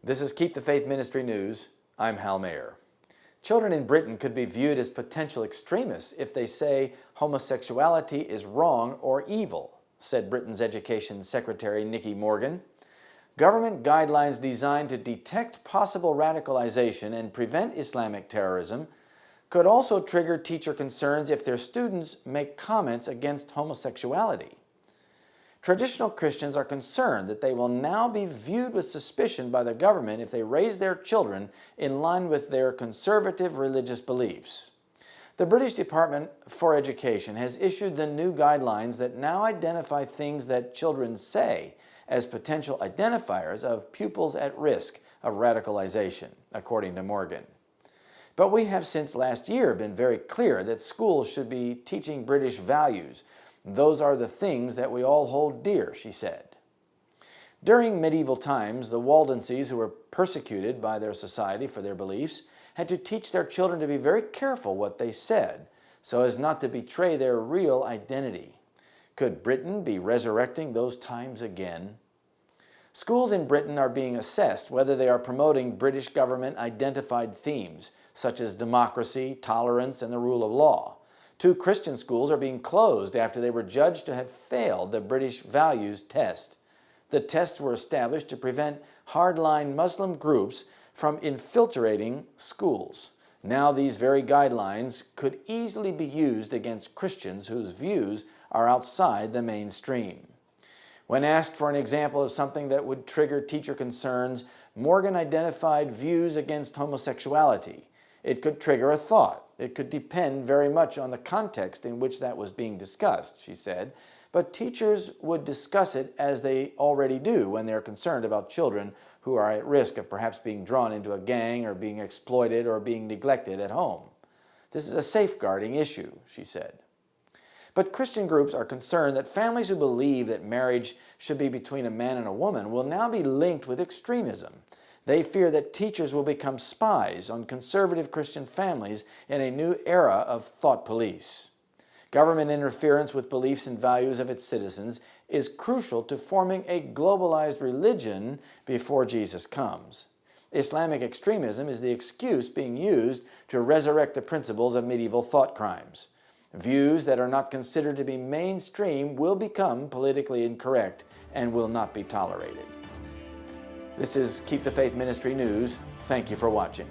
This is Keep the Faith Ministry News. I'm Hal Mayer. Children in Britain could be viewed as potential extremists if they say homosexuality is wrong or evil, said Britain's Education Secretary Nicky Morgan. Government guidelines designed to detect possible radicalization and prevent Islamic terrorism could also trigger teacher concerns if their students make comments against homosexuality. Traditional Christians are concerned that they will now be viewed with suspicion by the government if they raise their children in line with their conservative religious beliefs. The British Department for Education has issued the new guidelines that now identify things that children say as potential identifiers of pupils at risk of radicalization, according to Morgan. But we have since last year been very clear that schools should be teaching British values. Those are the things that we all hold dear, she said. During medieval times, the Waldenses, who were persecuted by their society for their beliefs, had to teach their children to be very careful what they said, so as not to betray their real identity. Could Britain be resurrecting those times again? Schools in Britain are being assessed whether they are promoting British government-identified themes, such as democracy, tolerance, and the rule of law. 2 Christian schools are being closed after they were judged to have failed the British values test. The tests were established to prevent hardline Muslim groups from infiltrating schools. Now these very guidelines could easily be used against Christians whose views are outside the mainstream. When asked for an example of something that would trigger teacher concerns, Morgan identified views against homosexuality. It could trigger a thought. It could depend very much on the context in which that was being discussed, she said, but teachers would discuss it as they already do when they're concerned about children who are at risk of perhaps being drawn into a gang or being exploited or being neglected at home. This is a safeguarding issue, she said. But Christian groups are concerned that families who believe that marriage should be between a man and a woman will now be linked with extremism. They fear that teachers will become spies on conservative Christian families in a new era of thought police. Government interference with beliefs and values of its citizens is crucial to forming a globalized religion before Jesus comes. Islamic extremism is the excuse being used to resurrect the principles of medieval thought crimes. Views that are not considered to be mainstream will become politically incorrect and will not be tolerated. This is Keep the Faith Ministry News. Thank you for watching.